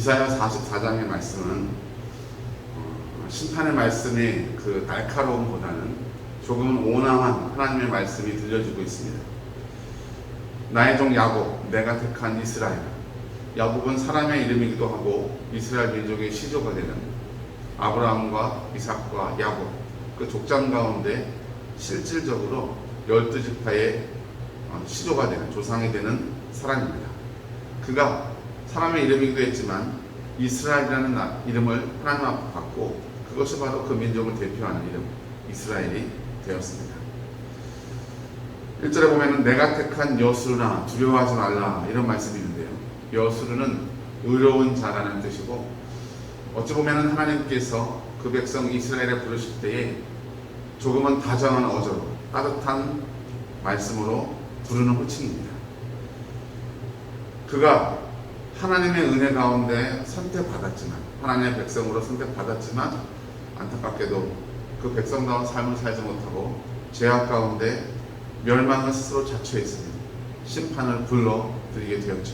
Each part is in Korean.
이사야 44장의 말씀은 심판의 말씀의 그 날카로움보다는 조금은 온화한 하나님의 말씀이 들려주고 있습니다. 나의 종 야곱, 내가 택한 이스라엘. 야곱은 사람의 이름이기도 하고 이스라엘 민족의 시조가 되는 아브라함과 이삭과 야곱, 그 족장 가운데 실질적으로 12지파의 시조가 되는, 조상이 되는 사람입니다. 그가 사람의 이름이기도 했지만 이스라엘이라는 이름을 하나님 앞에 받고 그것이 바로 그 민족을 대표하는 이름 이스라엘이 되었습니다. 1절에 보면 내가 택한 여수르나 두려워하지 말라 이런 말씀이 있는데요. 여수르는 의로운 자라는 뜻이고 어찌 보면 하나님께서 그 백성 이스라엘에 부르실 때에 조금은 다정한 어조로 따뜻한 말씀으로 부르는 호칭입니다. 그가 하나님의 은혜 가운데 선택받았지만, 하나님의 백성으로 선택받았지만 안타깝게도 그 백성다운 삶을 살지 못하고 죄악 가운데 멸망을 스스로 자초했으니 심판을 불러들이게 되었죠.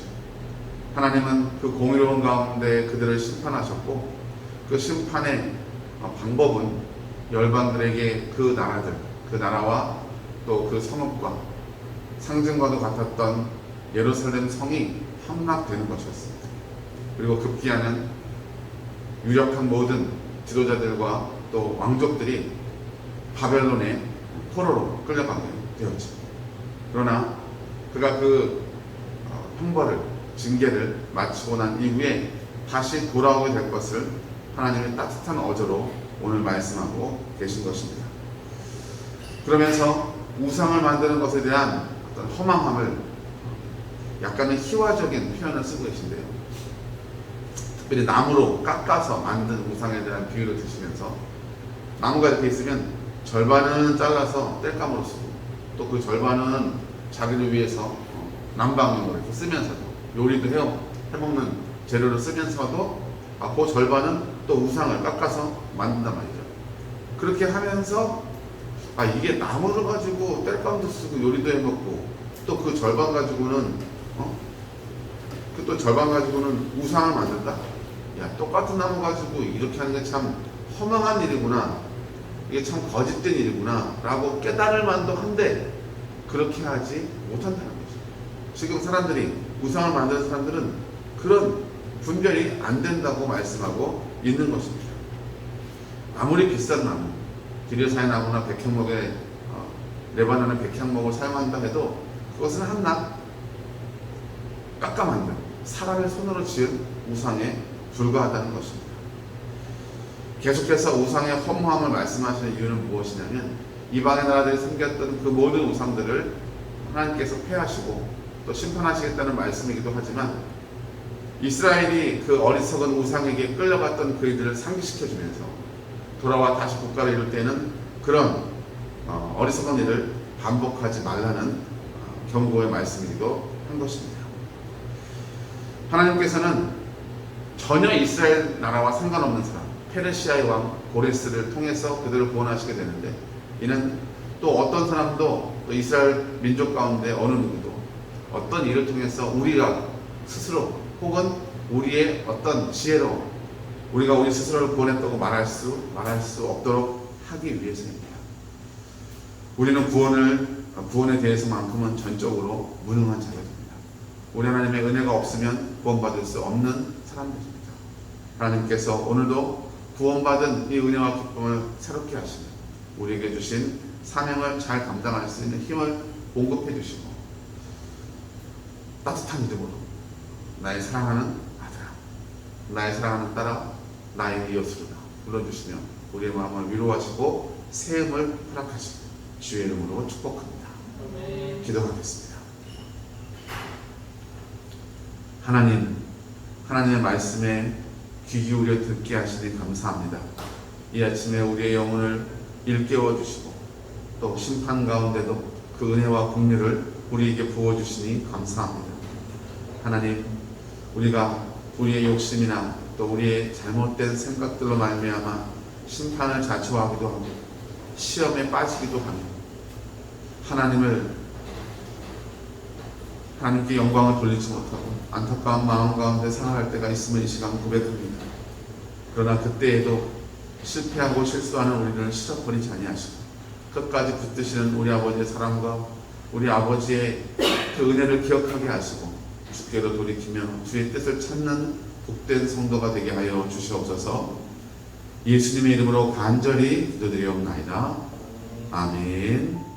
하나님은 그 공의로운 가운데 그들을 심판하셨고 그 심판의 방법은 열방들에게 그 나라들, 그 나라와 또 그 성읍과 상징과도 같았던 예루살렘 성이 함락되는 것이었습니다. 그리고 급기야는 유력한 모든 지도자들과 또 왕족들이 바벨론의 포로로 끌려가게 되었죠. 그러나 그가 그 형벌을, 징계를 마치고 난 이후에 다시 돌아오게 될 것을 하나님의 따뜻한 어조로 오늘 말씀하고 계신 것입니다. 그러면서 우상을 만드는 것에 대한 어떤 허망함을 약간의 희화적인 표현을 쓰고 계신데요. 특별히 나무로 깎아서 만든 우상에 대한 비유를 드시면서 나무가 이렇게 있으면 절반은 잘라서 땔감으로 쓰고 또 그 절반은 자기를 위해서 난방용으로 이렇게 쓰면서도 요리도 해먹는 재료를 쓰면서도 그 절반은 또 우상을 깎아서 만든단 말이죠. 그렇게 하면서 이게 나무를 가지고 땔감도 쓰고 요리도 해먹고 또 그 절반 가지고는 또 절반 가지고는 우상을 만든다? 야, 똑같은 나무 가지고 이렇게 하는 게 참 허망한 일이구나. 이게 참 거짓된 일이구나. 라고 깨달을 만도 한데 그렇게 하지 못한다는 거죠. 지금 사람들이, 우상을 만드는 사람들은 그런 분별이 안 된다고 말씀하고 있는 것입니다. 아무리 비싼 나무, 기르사의 나무나 백향목에 레바논의 백향목을 사용한다 해도 그것은 한낱 깎아 만든 사람의 손으로 지은 우상에 불과하다는 것입니다. 계속해서 우상의 허무함을 말씀하시는 이유는 무엇이냐면 이방의 나라들이 섬겼던 그 모든 우상들을 하나님께서 폐하시고 또 심판하시겠다는 말씀이기도 하지만 이스라엘이 그 어리석은 우상에게 끌려갔던 그이들을 상기시켜주면서 돌아와 다시 국가를 이룰 때는 그런 어리석은 일을 반복하지 말라는 경고의 말씀이기도 한 것입니다. 하나님께서는 전혀 이스라엘 나라와 상관없는 사람, 페르시아의 왕 고레스를 통해서 그들을 구원하시게 되는데 이는 또 어떤 사람도 또 이스라엘 민족 가운데 어느 누구도 어떤 일을 통해서 우리가 스스로 혹은 우리의 어떤 지혜로 우리가 우리 스스로를 구원했다고 말할 수 없도록 하기 위해서입니다. 우리는 구원에 대해서만큼은 전적으로 무능한 자들입니다. 우리 하나님의 은혜가 없으면 구원받을 수 없는 사람들입니다. 하나님께서 오늘도 구원받은 이 은혜와 기쁨을 새롭게 하시며 우리에게 주신 사명을 잘 감당할 수 있는 힘을 공급해 주시고 따뜻한 믿음으로 나의 사랑하는 아들아, 나의 사랑하는 딸아, 나의 여수르다 불러주시며 우리의 마음을 위로하시고 새 힘을 허락하시고 주의 이름으로 축복합니다. 기도하겠습니다. 하나님, 하나님의 말씀에 귀 기울여 듣게 하시니 감사합니다. 이 아침에 우리의 영혼을 일깨워 주시고 또 심판 가운데도 그 은혜와 긍휼을 우리에게 부어주시니 감사합니다. 하나님, 우리가 우리의 욕심이나 또 우리의 잘못된 생각들로 말미암아 심판을 자초하기도 하고 하나님을 하나님께 영광을 돌리지 못하고 안타까운 마음 가운데 살아갈 때가 있음을 이 시간 고백합니다. 그러나 그때에도 실패하고 실수하는 우리를 시적거리지 아니하시고 끝까지 붙드시는 우리 아버지의 사랑과 우리 아버지의 그 은혜를 기억하게 하시고 주께로 돌이키며 주의 뜻을 찾는 복된 성도가 되게 하여 주시옵소서. 예수님의 이름으로 간절히 기도드리옵나이다. 아멘.